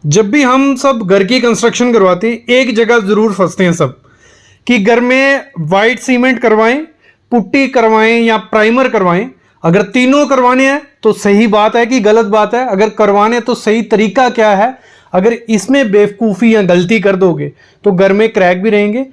जब भी हम सब घर की कंस्ट्रक्शन करवाते हैं एक जगह जरूर फंसते हैं सब कि घर में वाइट सीमेंट करवाएं, पुट्टी करवाएं या प्राइमर करवाएं। अगर तीनों करवाने हैं तो सही बात है कि गलत बात है, अगर करवाने तो सही तरीका क्या है। अगर इसमें बेवकूफ़ी या गलती कर दोगे तो घर में क्रैक भी रहेंगे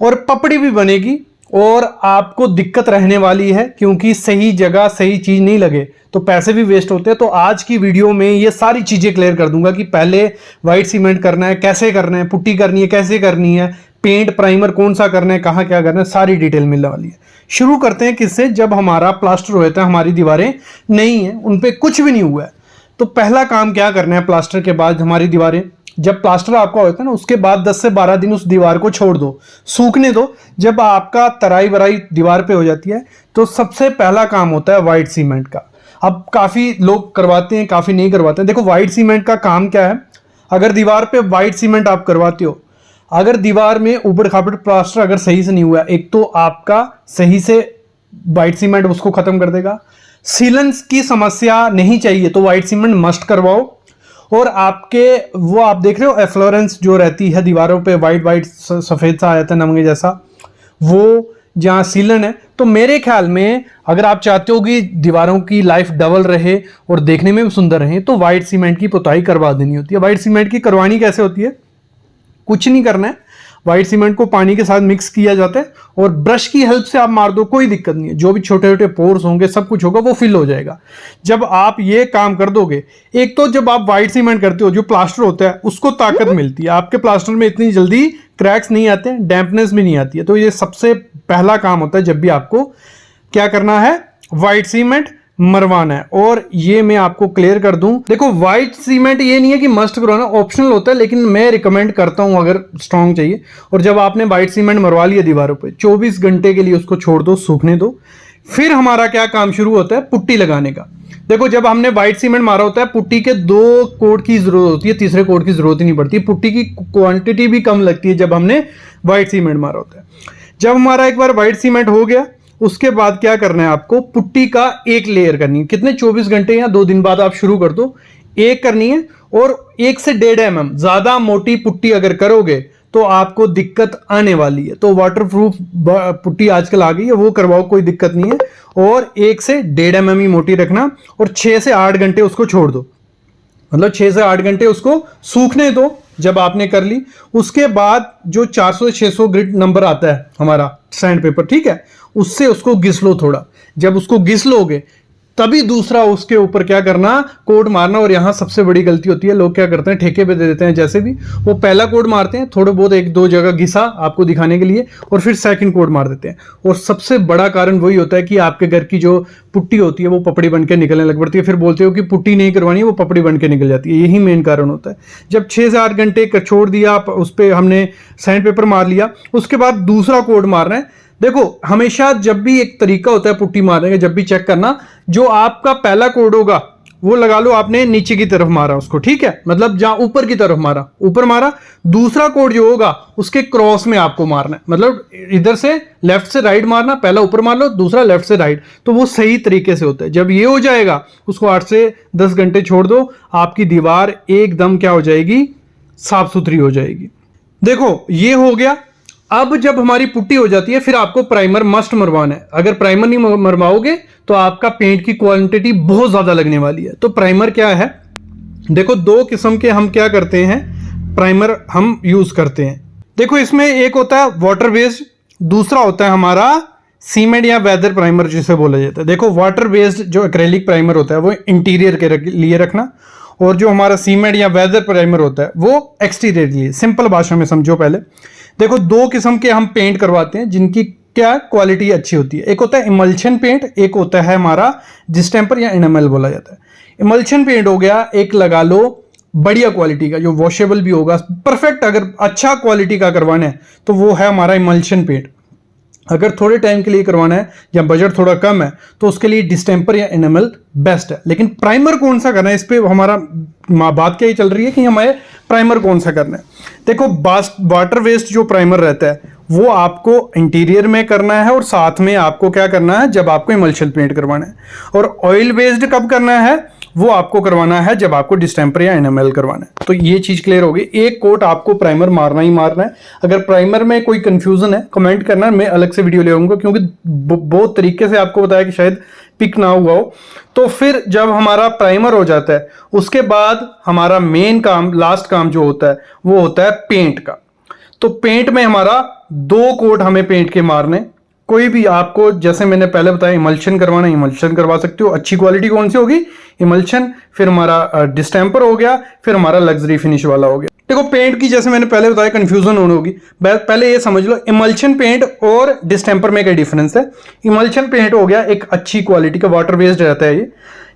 और पपड़ी भी बनेगी और आपको दिक्कत रहने वाली है, क्योंकि सही जगह सही चीज़ नहीं लगे तो पैसे भी वेस्ट होते हैं। तो आज की वीडियो में ये सारी चीज़ें क्लियर कर दूंगा कि पहले वाइट सीमेंट करना है, कैसे करना है, पुट्टी करनी है, कैसे करनी है, पेंट प्राइमर कौन सा करना है, कहाँ क्या करना है, सारी डिटेल मिलने वाली है। शुरू करते हैं किससे, जब हमारा प्लास्टर होता है, हमारी दीवारें नहीं है, उन पर कुछ भी नहीं हुआ है, तो पहला काम क्या करना है प्लास्टर के बाद हमारी दीवारें, जब प्लास्टर आपका होता है ना उसके बाद 10 से 12 दिन उस दीवार को छोड़ दो, सूखने दो। जब आपका तराई वराई दीवार पे हो जाती है तो सबसे पहला काम होता है वाइट सीमेंट का। अब काफ़ी लोग करवाते हैं, काफ़ी नहीं करवाते हैं। देखो वाइट सीमेंट का काम क्या है, अगर दीवार पे वाइट सीमेंट आप करवाते हो, अगर दीवार में ऊबड़ खाबड़ प्लास्टर अगर सही से नहीं हुआ, एक तो आपका सही से वाइट सीमेंट उसको ख़त्म कर देगा। सीलेंस की समस्या नहीं चाहिए तो वाइट सीमेंट मस्ट करवाओ। और आपके वो आप देख रहे हो एफ्लोरेंस जो रहती है दीवारों पे, वाइट वाइट सफ़ेद सा आ जाता है नमगे जैसा, वो जहाँ सीलन है, तो मेरे ख्याल में अगर आप चाहते हो कि दीवारों की लाइफ डबल रहे और देखने में भी सुंदर रहे तो वाइट सीमेंट की पुताई करवा देनी होती है। वाइट सीमेंट की करवानी कैसे होती है, कुछ नहीं करना है, वाइट सीमेंट को पानी के साथ मिक्स किया जाता है और ब्रश की हेल्प से आप मार दो, कोई दिक्कत नहीं है। जो भी छोटे छोटे पोर्स होंगे सब कुछ होगा वो फिल हो जाएगा जब आप ये काम कर दोगे। एक तो जब आप वाइट सीमेंट करते हो जो प्लास्टर होता है उसको ताकत मिलती है, आपके प्लास्टर में इतनी जल्दी क्रैक्स नहीं आते हैं, डैम्पनेस भी नहीं आती है। तो ये सबसे पहला काम होता है जब भी आपको क्या करना है, वाइट सीमेंट मरवाना है। और ये मैं आपको क्लियर कर दूं, देखो वाइट सीमेंट ये नहीं है कि मस्ट करवाना, ऑप्शनल होता है, लेकिन मैं रिकमेंड करता हूं अगर स्ट्रांग चाहिए। और जब आपने वाइट सीमेंट मरवा लिया दीवारों पे 24 घंटे के लिए उसको छोड़ दो, सूखने दो। फिर हमारा क्या काम शुरू होता है, पुट्टी लगाने का। देखो जब हमने वाइट सीमेंट मारा होता है, पुट्टी के 2 कोट की जरूरत होती है, तीसरे कोट की जरूरत ही नहीं पड़ती। पुट्टी की क्वांटिटी भी कम लगती है जब हमने वाइट सीमेंट मारा होता है। जब हमारा एक बार वाइट सीमेंट हो गया उसके बाद क्या करना है, आपको पुट्टी का एक लेयर करनी है। कितने 24 घंटे या 2 दिन बाद आप शुरू कर दो, एक करनी है। और 1 से 1.5 mm ज्यादा मोटी पुट्टी अगर करोगे तो आपको दिक्कत आने वाली है। तो वाटरप्रूफ पुट्टी आजकल आ गई है, वो करवाओ, कोई दिक्कत नहीं है। और 1 से 1.5 mm ही मोटी रखना और 6 से 8 घंटे उसको छोड़ दो, मतलब 6 से 8 घंटे उसको सूखने दो। जब आपने कर ली उसके बाद जो 400 से 600 ग्रिड नंबर आता है हमारा सैंड पेपर, ठीक है, उससे उसको घिस लो थोड़ा। जब उसको घिस लोगे तभी दूसरा उसके ऊपर क्या करना, कोड मारना। और यहां सबसे बड़ी गलती होती है, लोग क्या करते हैं ठेके पे दे देते हैं, जैसे भी वो पहला कोड मारते हैं, थोड़े बहुत 1-2 जगह घिसा आपको दिखाने के लिए, और फिर सेकंड कोड मार देते हैं। और सबसे बड़ा कारण वही होता है कि आपके घर की जो पुट्टी होती है वो पपड़ी बन के निकलने लग पड़ती है। फिर बोलते हो कि पुट्टी नहीं करवानी है, वो पपड़ी बन के निकल जाती है। यही मेन कारण होता है। जब 6 से 8 घंटे छोड़ दिया, उस पर हमने सैंड पेपर मार लिया, उसके बाद दूसरा कोड मारना है। देखो हमेशा जब भी एक तरीका होता है पुट्टी मारने का, जब भी चेक करना, जो आपका पहला कोड होगा वो लगा लो आपने नीचे की तरफ मारा उसको, ठीक है, मतलब जहां ऊपर की तरफ मारा, ऊपर मारा। दूसरा कोड जो होगा उसके क्रॉस में आपको मारना है, मतलब इधर से लेफ्ट से राइट मारना, पहला ऊपर मार लो, दूसरा लेफ्ट से राइट, तो वो सही तरीके से होता है। जब ये हो जाएगा उसको 8 से 10 घंटे छोड़ दो, आपकी दीवार एकदम क्या हो जाएगी, साफ सुथरी हो जाएगी। देखो ये हो गया। अब जब हमारी पुट्टी हो जाती है फिर आपको प्राइमर मस्ट मरवाना है। अगर प्राइमर नहीं मरवाओगे तो आपका पेंट की क्वांटिटी बहुत ज्यादा लगने वाली है। तो प्राइमर क्या है, देखो 2 किस्म के हम क्या करते हैं, प्राइमर हम यूज करते हैं। देखो इसमें एक होता है वाटर बेस्ड, दूसरा होता है हमारा सीमेंट या वेदर प्राइमर जिसे बोला जाता है। देखो वाटर बेस्ड जो एक्रेलिक प्राइमर होता है वो इंटीरियर के लिए रखना, और जो हमारा सीमेंट या वेदर प्राइमर होता है वो एक्सटीरियर के लिए। सिंपल भाषा में समझो पहले। देखो 2 किस्म के हम पेंट करवाते हैं जिनकी क्या क्वालिटी अच्छी होती है। एक होता है इमल्शन पेंट, एक होता है हमारा डिस्टेंपर या एनामेल बोला जाता है। इमल्शन पेंट हो गया, एक लगा लो बढ़िया क्वालिटी का जो वॉशेबल भी होगा, परफेक्ट। अगर अच्छा क्वालिटी का करवाना है तो वो है हमारा इमल्शन पेंट। अगर थोड़े टाइम के लिए करवाना है या बजट थोड़ा कम है तो उसके लिए डिस्टेंपर या एनामेल बेस्ट है। लेकिन प्राइमर कौन सा करना है, इस पे हमारा बात क्या ही चल रही है कि हमें प्राइमर कौन सा करना है। देखो वाटर वेस्ट जो प्राइमर रहता है वो आपको इंटीरियर में करना है, और साथ में आपको क्या करना है जब आपको इमल्शन पेंट करवाना है। और ऑयल बेस्ड कब करना है, वो आपको करवाना है जब आपको डिस्टेंपर या एनामेल करवाना है। तो ये चीज़ क्लियर होगी। एक कोट आपको प्राइमर मारना ही मारना है। अगर प्राइमर में कोई कंफ्यूजन है कमेंट करना, मैं अलग से वीडियो ले आऊंगा, क्योंकि बहुत तरीके से आपको बताया कि शायद पिक ना हुआ हो। तो फिर जब हमारा प्राइमर हो जाता है उसके बाद हमारा मेन काम, लास्ट काम जो होता है वो होता है पेंट का। तो पेंट में हमारा 2 कोट हमें पेंट के मारने। कोई भी आपको, जैसे मैंने पहले बताया, इमल्शन करवाना, इमल्शन करवा सकते हो। अच्छी क्वालिटी कौन सी होगी? इमल्शन। फिर हमारा डिस्टेंपर हो गया, फिर हमारा लग्जरी फिनिश वाला हो गया। देखो पेंट की, जैसे मैंने पहले बताया, कंफ्यूजन होगी। पहले ये समझ लो इमल्शन पेंट और डिस्टेंपर में क्या डिफरेंस है। इमल्शन पेंट हो गया एक अच्छी क्वालिटी का, वाटर बेस्ड रहता है ये,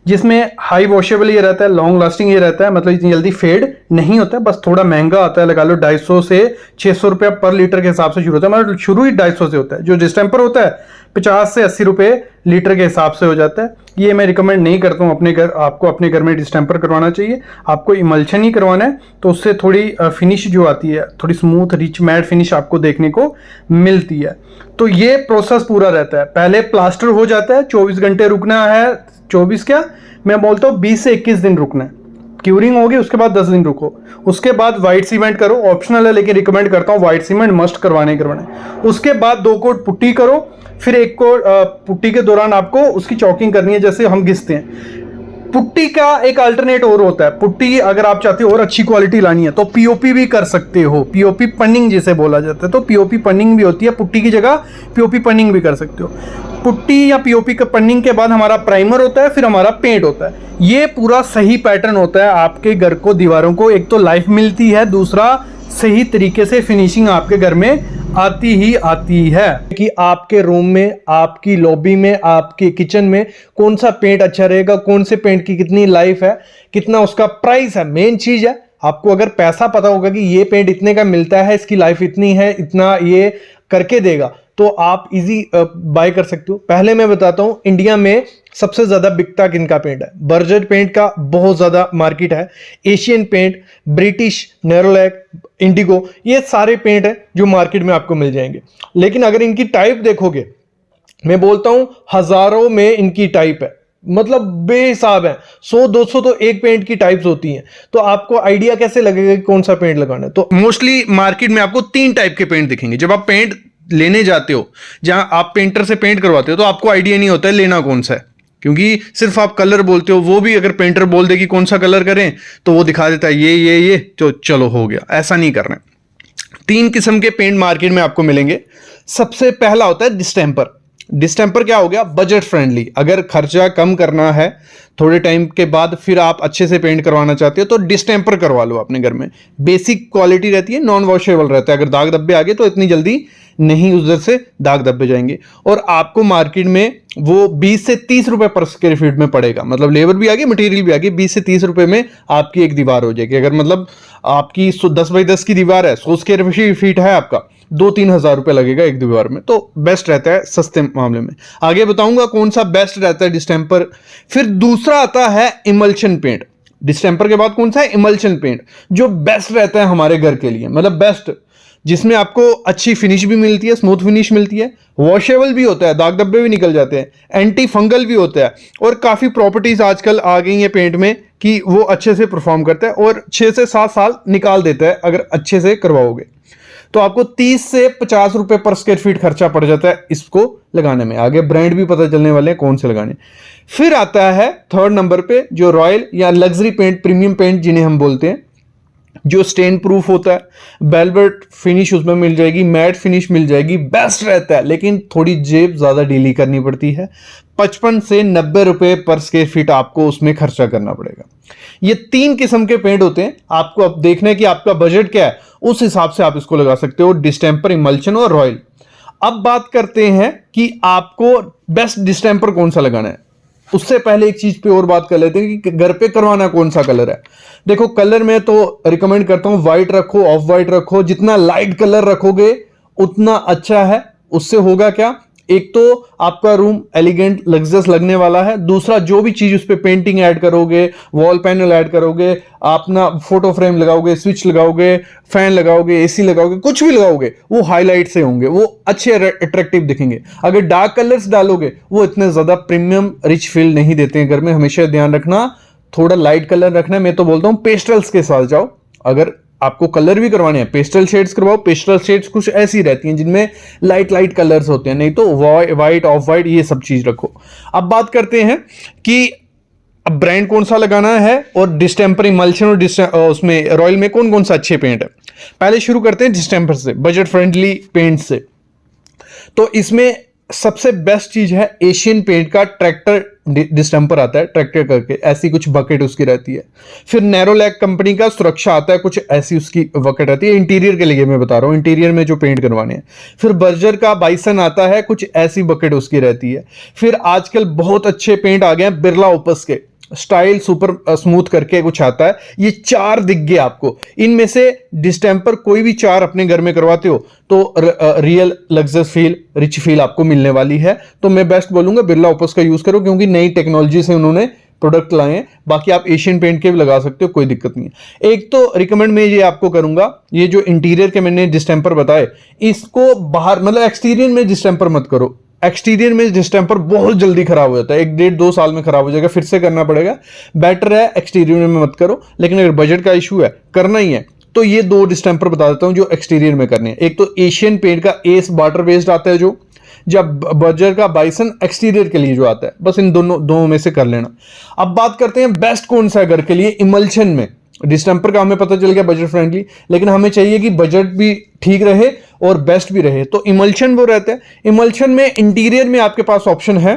जिसमें हाई वॉशेबल ये रहता है, लॉन्ग लास्टिंग ये रहता है, मतलब इतनी जल्दी फेड नहीं होता है। बस थोड़ा महंगा आता है, लगा लो 250 से 600 रुपया पर लीटर के हिसाब से शुरू होता है। मतलब शुरू ही 250 से होता है। जो डिस्टेंपर होता है 50 से 80 रुपये लीटर के हिसाब से हो जाता है। ये मैं रिकमेंड नहीं करता हूँ अपने घर, आपको अपने घर में डिस्टेंपर करवाना चाहिए। आपको इमल्शन ही करवाना है, तो उससे थोड़ी फिनिश जो आती है, थोड़ी स्मूथ रिच मैट फिनिश आपको देखने को मिलती है। तो ये प्रोसेस पूरा रहता है। पहले प्लास्टर हो जाता है, 24 घंटे रुकना है, 24 क्या मैं बोलता हूँ 20 से 21 दिन रुकना है। क्यूरिंग होगी उसके बाद 10 दिन रुको। उसके बाद व्हाइट सीमेंट करो, ऑप्शनल है लेकिन रिकमेंड करता हूँ व्हाइट सीमेंट मस्ट करवाना है। उसके बाद 2 कोट पुट्टी करो, फिर 1 कोट पुट्टी के दौरान आपको उसकी चॉकिंग करनी है, जैसे हम घिसते हैं। पुट्टी का एक अल्टरनेट और होता है। पुट्टी अगर आप चाहते हो और अच्छी क्वालिटी लानी है तो पीओपी भी कर सकते हो। पीओपी पनिंग जिसे बोला जाता है, तो पीओपी पनिंग भी होती है। पुट्टी की जगह पीओपी पनिंग भी कर सकते हो। पुट्टी या पीओपी का पनिंग के बाद हमारा प्राइमर होता है, फिर हमारा पेंट होता है। ये पूरा सही पैटर्न होता है। आपके घर को, दीवारों को एक तो लाइफ मिलती है, दूसरा सही तरीके से फिनिशिंग आपके घर में आती ही आती है। कि आपके रूम में, आपकी लॉबी में, आपके किचन में कौन सा पेंट अच्छा रहेगा, कौन से पेंट की कितनी लाइफ है, कितना उसका प्राइस है, मेन चीज है। आपको अगर पैसा पता होगा कि ये पेंट इतने का मिलता है, इसकी लाइफ इतनी है, इतना ये करके देगा, तो आप इजी बाय कर सकते हो। पहले मैं बताता हूं इंडिया में सबसे ज्यादा बिकता किनका पेंट है। बर्जर पेंट का बहुत ज्यादा मार्केट है। Asian paint, British, Nerolac, Indigo, ये सारे पेंट है जो मार्केट में आपको मिल जाएंगे। लेकिन अगर इनकी टाइप देखोगे, मैं बोलता हूं हजारों में इनकी टाइप है, मतलब बेहिसाब है। 100-200 तो एक पेंट की टाइप्स होती हैं। तो आपको आइडिया कैसे लगेगा कि कौन सा पेंट लगाना है? तो मोस्टली मार्केट में आपको 3 टाइप के पेंट दिखेंगे। जब आप पेंट लेने जाते हो, जहां आप पेंटर से पेंट करवाते हो, तो आपको आइडिया नहीं होता है लेना कौन सा है, क्योंकि सिर्फ आप कलर बोलते हो। वो भी अगर पेंटर बोल दे कि कौन सा कलर करें तो वो दिखा देता है ये तो चलो हो गया। ऐसा नहीं करना है। 3 किस्म के पेंट मार्केट में आपको मिलेंगे। सबसे पहला होता है डिस्टेंपर। डिस्टेंपर क्या हो गया? Budget friendly. अगर खर्चा कम करना है थोड़े टाइम के बाद, फिर आप अच्छे से पेंट करवाना चाहते हो, तो डिस्टेंपर करवा लो अपने घर में। बेसिक क्वालिटी रहती है, नॉन वॉशेबल रहता है। अगर दाग धब्बे आ गए तो इतनी जल्दी नहीं उधर से दाग धब्बे जाएंगे। और आपको मार्केट में वो 20 से 30 रुपए पर स्क्वायर फीट में पड़ेगा। मतलब लेबर भी आ गई, मटेरियल भी आ गई, 20 से 30 रुपए में आपकी एक दीवार हो जाएगी। अगर मतलब आपकी 10 बाई 10 की दीवार है, 100 स्क्वायर फीट है आपका, 2-3 हजार रुपए लगेगा एक दीवार में। तो बेस्ट रहता है सस्ते मामले में। आगे बताऊंगा कौन सा बेस्ट रहता है डिस्टेंपर। फिर दूसरा आता है इमल्शन पेंट। डिस्टेंपर के बाद कौन सा है? इमल्शन पेंट, जो बेस्ट रहता है हमारे घर के लिए। मतलब बेस्ट, जिसमें आपको अच्छी फिनिश भी मिलती है, स्मूथ फिनिश मिलती है, वॉशेबल भी होता है, दाग धब्बे भी निकल जाते हैं, एंटी फंगल भी होता है, और काफ़ी प्रॉपर्टीज आजकल आ गई हैं पेंट में कि वो अच्छे से परफॉर्म करता है और 6 से 7 साल निकाल देता है अगर अच्छे से करवाओगे। तो आपको 30 से 50 रुपए पर स्क्वायर फीट खर्चा पड़ जाता है इसको लगाने में। आगे ब्रांड भी पता चलने वाले हैं कौन से लगाने। फिर आता है 3rd नंबर पे जो रॉयल या लग्जरी पेंट, प्रीमियम पेंट जिन्हें हम बोलते हैं, जो स्टेन प्रूफ होता है, वेलवेट फिनिश उसमें मिल जाएगी, मैट फिनिश मिल जाएगी, बेस्ट रहता है। लेकिन थोड़ी जेब ज्यादा डीली करनी पड़ती है। 55 से 90 रुपए पर स्क्वायर फीट आपको उसमें खर्चा करना पड़ेगा। ये 3 किस्म के पेंट होते हैं। आपको अब देखना है कि आपका बजट क्या है, उस हिसाब से आप इसको लगा सकते हो, डिस्टेंपर, इमल्शन और रॉयल। अब बात करते हैं कि आपको बेस्ट डिस्टेंपर कौन सा लगाना है। उससे पहले एक चीज पे और बात कर लेते हैं कि घर पे करवाना कौन सा कलर है। देखो कलर में तो रिकमेंड करता हूं व्हाइट रखो, ऑफ व्हाइट रखो। जितना लाइट कलर रखोगे उतना अच्छा है। उससे होगा क्या, एक तो आपका रूम एलिगेंट लग्जरियस लगने वाला है, दूसरा जो भी चीज उस पे पेंटिंग ऐड करोगे, वॉल पैनल ऐड करोगे, अपना फोटो फ्रेम लगाओगे, स्विच लगाओगे, फैन लगाओगे, एसी लगाओगे, कुछ भी लगाओगे, वो हाईलाइट से होंगे, वो अच्छे अट्रैक्टिव दिखेंगे। अगर डार्क कलर्स डालोगे वो इतने ज्यादा प्रीमियम रिच फील नहीं देते हैं घर में। हमेशा ध्यान रखना थोड़ा लाइट कलर रखना है, मैं तो बोलता हूं पेस्टल्स के साथ जाओ। अगर आपको कलर भी करवाने हैं पेस्टल शेड्स करवाओ। पेस्टल शेड्स कुछ ऐसी रहती हैं जिनमें लाइट लाइट कलर्स होते हैं, नहीं तो वाइट ऑफ वाइट ये सब चीज रखो। अब बात करते हैं कि अब ब्रांड कौन सा लगाना है और डिस्टेंपर इमल्शन और उसमें रॉयल में कौन कौन सा अच्छे पेंट है। पहले शुरू करते हैं डिस्टेंपर से, बजट फ्रेंडली पेंट से। तो इसमें सबसे बेस्ट चीज है एशियन पेंट का ट्रैक्टर डिस्टेंपर आता है, ट्रैक्टर करके ऐसी कुछ बकेट उसकी रहती है। फिर नैरोलैक कंपनी का सुरक्षा आता है, कुछ ऐसी उसकी बकेट रहती है। इंटीरियर के लिए मैं बता रहा हूं, इंटीरियर में जो पेंट करवाने हैं। फिर बर्जर का बाइसन आता है, कुछ ऐसी बकेट उसकी रहती है। फिर आजकल बहुत अच्छे पेंट आ गए हैं बिरला ओपस के, स्टाइल सुपर स्मूथ करके कुछ आता है। ये 4 दिख गए आपको, इनमें से डिस्टेंपर कोई भी 4 अपने घर में करवाते हो तो रियल लग्जस फील, रिच फील आपको मिलने वाली है। तो मैं बेस्ट बोलूंगा बिरला ओपस का यूज करो, क्योंकि नई टेक्नोलॉजी से उन्होंने प्रोडक्ट लाए हैं। बाकी आप एशियन पेंट के भी लगा सकते हो, कोई दिक्कत नहीं है। एक तो रिकमेंड मैं ये आपको करूंगा, ये जो इंटीरियर के मैंने डिस्टेंपर बताए, इसको बाहर मतलब एक्सटीरियर में डिस्टेंपर मत करो। एक्सटीरियर में डिस्टेंपर बहुत जल्दी खराब हो जाता है, 1-1.5-2 साल में खराब हो जाएगा, फिर से करना पड़ेगा। बेटर है एक्सटीरियर में मत करो। लेकिन अगर बजट का इशू है, करना ही है, तो ये 2 डिस्टेंपर बता देता हूं जो एक्सटीरियर में करने हैं। एक तो एशियन पेंट का एस वाटर बेस्ड आता है जो, जब बर्जर का बाइसन एक्सटीरियर के लिए जो आता है। बस इन दोनों में से कर लेना। अब बात करते हैं बेस्ट कौन सा है घर के लिए इमल्शन में। डिस्टेंपर का हमें पता चल गया बजट फ्रेंडली, लेकिन हमें चाहिए कि बजट भी ठीक रहे और बेस्ट भी रहे, तो इमल्शन वो रहता है। इमल्शन में इंटीरियर में आपके पास ऑप्शन है,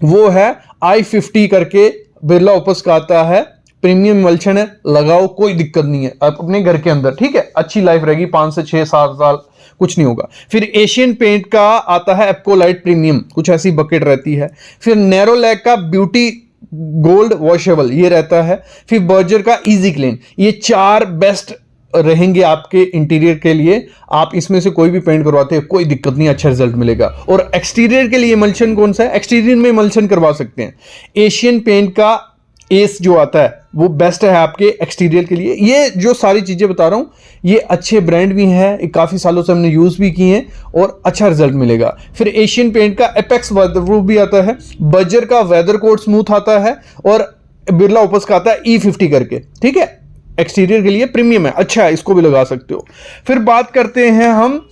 वो है i50 करके बिरला ओपस का आता है, प्रीमियम इमल्शन है, लगाओ कोई दिक्कत नहीं है आप अपने घर के अंदर, ठीक है, अच्छी लाइफ रहेगी, 5 से 6-7 साल कुछ नहीं होगा। फिर एशियन पेंट का आता है एप्कोलाइट प्रीमियम, कुछ ऐसी बकेट रहती है। फिर नैरोलैक का ब्यूटी गोल्ड वॉशेबल ये रहता है। फिर बर्जर का इजी क्लीन, ये 4 बेस्ट रहेंगे आपके इंटीरियर के लिए। आप इसमें से कोई भी पेंट करवाते हैं कोई दिक्कत नहीं, अच्छा रिजल्ट मिलेगा। और एक्सटीरियर के लिए इमल्शन कौन सा है, एक्सटीरियर में इमल्शन करवा सकते हैं एशियन पेंट का एस जो आता है वो बेस्ट है आपके एक्सटीरियर के लिए। ये जो सारी चीजें बता रहा हूं ये अच्छे ब्रांड भी हैं, काफी सालों से हमने यूज भी किए हैं और अच्छा रिजल्ट मिलेगा। फिर एशियन पेंट का एपेक्स वेदरप्रूफ भी आता है, बर्जर का वेदर कोट स्मूथ आता है और बिरला ओपस का आता है E50 करके, ठीक है, एक्सटीरियर के लिए प्रीमियम है, अच्छा है, इसको भी लगा सकते हो। फिर बात करते हैं हम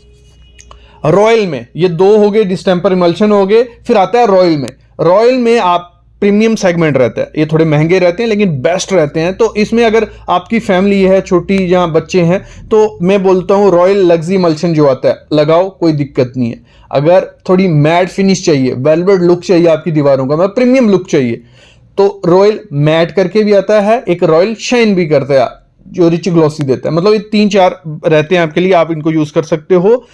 रॉयल में, ये 2 हो गए, डिस्टेंपर इमल्शन हो गए। फिर आता है रॉयल में। रॉयल में आप प्रीमियम सेगमेंट रहता है, ये थोड़े महंगे रहते हैं लेकिन बेस्ट रहते हैं। तो इसमें अगर आपकी फैमिली है छोटी या बच्चे हैं तो मैं बोलता हूं रॉयल लग्जरी इमल्शन जो आता है लगाओ, कोई दिक्कत नहीं है। अगर थोड़ी मैट फिनिश चाहिए, वेलवेट लुक चाहिए आपकी दीवारों का, मतलब प्रीमियम लुक चाहिए, तो रॉयल मैट करके भी आता है, एक रॉयल शाइन भी करता है जो रिच ग्लॉसी देता है। मतलब ये 3-4 रहते हैं आपके लिए, आप इनको यूज कर सकते हो।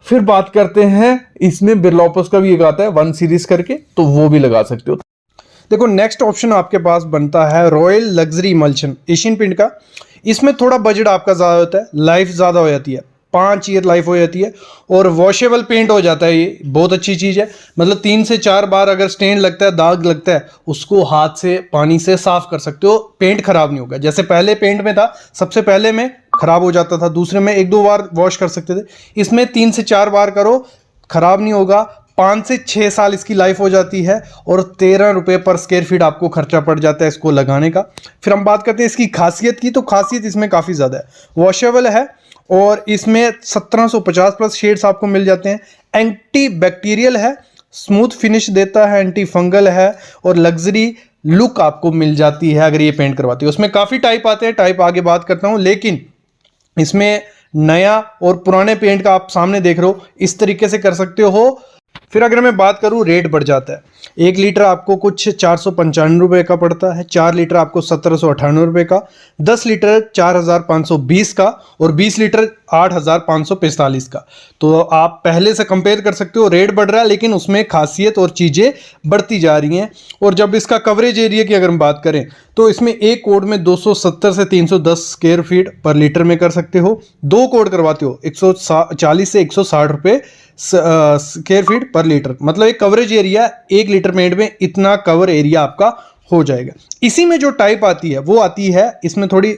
फिर बात करते हैं इसमें बिरला ओपस का भी एक आता है 1 सीरीज करके, तो वो भी लगा सकते हो। देखो नेक्स्ट ऑप्शन आपके पास बनता है royal luxury emulsion Asian paint का। इसमें थोड़ा बजट आपका ज़्यादा होता है, लाइफ ज़्यादा हो जाती है, 5 ईयर लाइफ हो जाती है और वॉशेबल पेंट हो जाता है। ये बहुत अच्छी चीज़ है, मतलब 3 से 4 बार अगर स्टेन लगता है, दाग लगता है, उसको हाथ से पानी से साफ कर सकते हो, पेंट खराब नहीं होगा। जैसे पहले पेंट में था, सबसे पहले में खराब हो जाता था, दूसरे में 1-2 बार वॉश कर सकते थे, इसमें 3 से 4 बार करो, खराब नहीं होगा। 5 से 6 साल इसकी लाइफ हो जाती है और 13 रुपये पर स्क्वायर फीट आपको खर्चा पड़ जाता है इसको लगाने का। फिर हम बात करते हैं इसकी खासियत की, तो खासियत इसमें काफ़ी ज़्यादा है, वॉशेबल है और इसमें 1750 प्लस शेड्स आपको मिल जाते हैं। एंटी बैक्टीरियल है, स्मूथ फिनिश देता है, एंटी फंगल है और लग्जरी लुक आपको मिल जाती है अगर ये पेंट करवाती है। उसमें काफ़ी टाइप आते हैं, टाइप आगे बात करता हूँ, लेकिन इसमें नया और पुराने पेंट का आप सामने देख रहे हो, इस तरीके से कर सकते हो। फिर अगर मैं बात करूं रेट बढ़ जाता है, 1 लीटर आपको कुछ 495 रुपये का पड़ता है, 4 लीटर आपको 1798 रुपये का, 10 लीटर 4520 का और 20 लीटर 8545 का। तो आप पहले से कंपेयर कर सकते हो, रेट बढ़ रहा है लेकिन उसमें खासियत और चीज़ें बढ़ती जा रही हैं। और जब इसका कवरेज एरिया की अगर हम बात करें तो इसमें एक कोड में 270 से 310 स्क्वायर फीट पर लीटर में कर सकते हो। 2 कोड करवाते हो 140 से 160 रुपये स्क्वायर फीट पर लीटर, मतलब एक कवरेज एरिया 1 लीटर पेंट में इतना कवर एरिया आपका हो जाएगा। इसी में जो टाइप आती है वो आती है, इसमें थोड़ी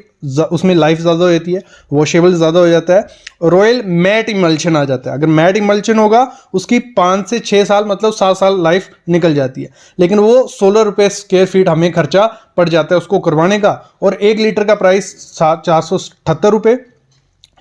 उसमें लाइफ ज़्यादा हो जाती है, वॉशेबल ज़्यादा हो जाता है। रॉयल मैट इमल्शन आ जाता है। अगर मैट इमल्शन होगा उसकी 5 से 6 साल मतलब 7 साल लाइफ निकल जाती है, लेकिन वो 16 रुपये स्क्वायर फीट हमें खर्चा पड़ जाता है उसको करवाने का। और 1 लीटर का प्राइस 478 रुपये,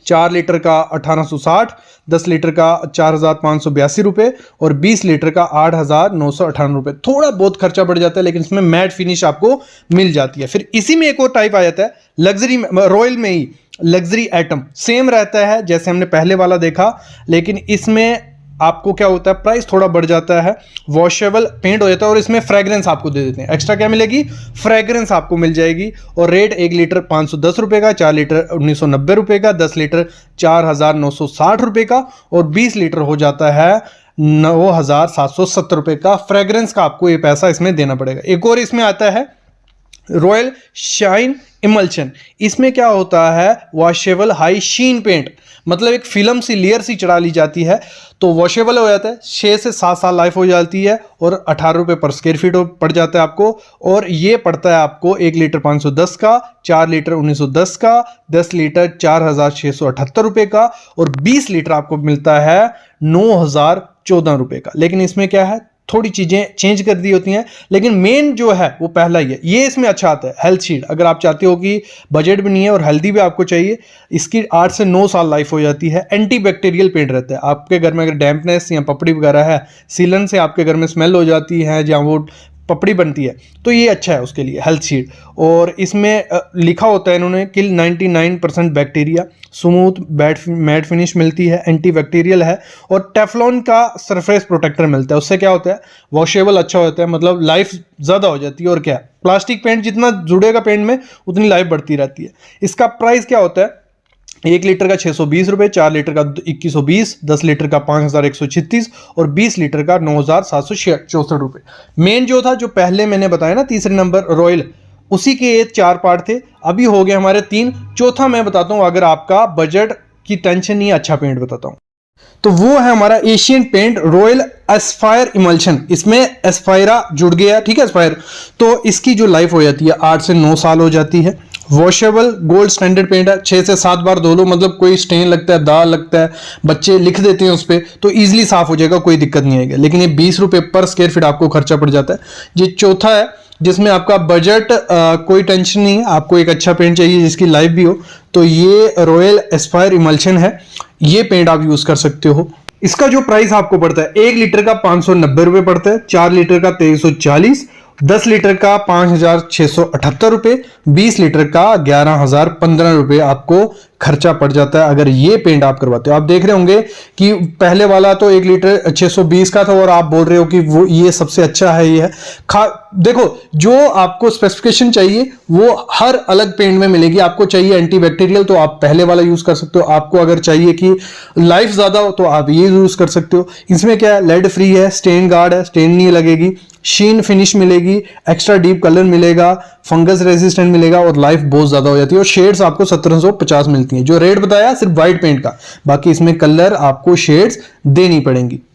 4 लीटर का 1860, 10 लीटर का 4582 रुपये और 20 लीटर का 8998 रुपये। थोड़ा बहुत खर्चा बढ़ जाता है, लेकिन इसमें मैट फिनिश आपको मिल जाती है। फिर इसी में एक और टाइप आ जाता है लग्जरी, रॉयल में ही लग्जरी एटम। सेम रहता है जैसे हमने पहले वाला देखा, लेकिन इसमें आपको क्या होता है, प्राइस थोड़ा बढ़ जाता है, वॉशेबल पेंट हो जाता है और इसमें फ्रेग्रेंस आपको दे देते हैं। एक्स्ट्रा क्या मिलेगी, फ्रेग्रेंस आपको मिल जाएगी। और रेट 1 लीटर 510 रुपये का, 4 लीटर 1990 रुपये का, 10 लीटर 4960 रुपये का और 20 लीटर हो जाता है 9770 रुपये का। फ्रेग्रेंस का आपको ये पैसा इसमें देना पड़ेगा। एक और इसमें आता है रॉयल शाइन इमल्शन। इसमें क्या होता है, वॉशेबल हाई शीन पेंट, मतलब एक फिल्म सी लेयर सी चढ़ा ली जाती है तो वॉशेबल हो जाता है। 6 से 7 साल लाइफ हो जाती है और 18 रुपये पर स्क्वायर फीट पड़ जाता है आपको। और ये पड़ता है आपको 1 लीटर 510 का, 4 लीटर 1910 का, 10 लीटर 4678 रुपये का और 20 लीटर आपको मिलता है 9014 रुपये का। लेकिन इसमें क्या है, थोड़ी चीज़ें चेंज कर दी होती हैं, लेकिन मेन जो है वो पहला ही है। ये इसमें अच्छा आता है हेल्थ शील्ड। अगर आप चाहते हो कि बजट भी नहीं है और हेल्दी भी आपको चाहिए, इसकी 8 से 9 साल लाइफ हो जाती है। एंटी बैक्टीरियल पेंट रहता है। आपके घर में अगर डैम्पनेस या पपड़ी वगैरह है, सीलन से आपके घर में स्मेल हो जाती है जहाँ वो पपड़ी बनती है, तो ये अच्छा है उसके लिए हेल्थ शील्ड। और इसमें लिखा होता है इन्होंने किल 99% बैक्टीरिया, स्मूथ मैट फिनिश मिलती है, एंटी बैक्टीरियल है और टेफ्लॉन का सरफेस प्रोटेक्टर मिलता है। उससे क्या होता है, वॉशेबल अच्छा होता है, मतलब लाइफ ज़्यादा हो जाती है। और क्या, प्लास्टिक पेंट जितना जुड़ेगा पेंट में उतनी लाइफ बढ़ती रहती है। इसका प्राइस क्या होता है, 1 लीटर का 620 रुपये, 4 लीटर का 2120, 10 लीटर का 5136 और 20 लीटर का 9764 रुपये। मेन जो था, जो पहले मैंने बताया ना तीसरे नंबर रॉयल, उसी के ये 4 पार्ट थे। अभी हो गए हमारे 3। चौथा मैं बताता हूँ, अगर आपका बजट की टेंशन नहीं है, अच्छा पेंट बताता हूँ, तो वो है हमारा Asian paint royal aspire emulsion. इसमें एस्पायरा जुड़ गया, ठीक है, एस्पायर। तो इसकी जो लाइफ हो जाती है 8 से 9 साल हो जाती है। वॉशेबल गोल्ड स्टैंडर्ड पेंट है, 6 से 7 बार धो लो, मतलब कोई स्टेन लगता है, दाग लगता है, बच्चे लिख देते हैं उस पर, तो ईजिली साफ हो जाएगा, कोई दिक्कत नहीं आएगी। लेकिन ये 20 रुपये पर स्क्वायर फीट आपको खर्चा पड़ जाता है। ये चौथा है जिसमें आपका बजट कोई टेंशन नहीं है, आपको एक अच्छा पेंट चाहिए जिसकी लाइफ भी हो, तो ये रॉयल एस्पायर इमल्शन है। ये पेंट आप यूज कर सकते हो। इसका जो प्राइस आपको पड़ता है, 1 लीटर का 590 रुपये पड़ता है, 4 लीटर का 2340, 10 लीटर का 5678 रुपये, 20 लीटर का 11015 रुपये आपको खर्चा पड़ जाता है अगर ये पेंट आप करवाते हो। आप देख रहे होंगे कि पहले वाला तो 1 लीटर 620 का था और आप बोल रहे हो कि वो ये सबसे अच्छा है। ये है, देखो जो आपको स्पेसिफिकेशन चाहिए वो हर अलग पेंट में मिलेगी। आपको चाहिए एंटीबैक्टीरियल तो आप पहले वाला यूज कर सकते हो, आपको अगर चाहिए कि लाइफ ज्यादा हो तो आप ये यूज कर सकते हो। इसमें क्या है, लेड फ्री है, स्टेन गार्ड है, स्टेन नहीं लगेगी, शीन फिनिश मिलेगी, एक्स्ट्रा डीप कलर मिलेगा, फंगस रेजिस्टेंट मिलेगा और लाइफ बहुत ज्यादा हो जाती है। और शेड्स आपको 1750 मिलती हैं। जो रेट बताया सिर्फ व्हाइट पेंट का, बाकी इसमें कलर आपको शेड्स देनी पड़ेंगी।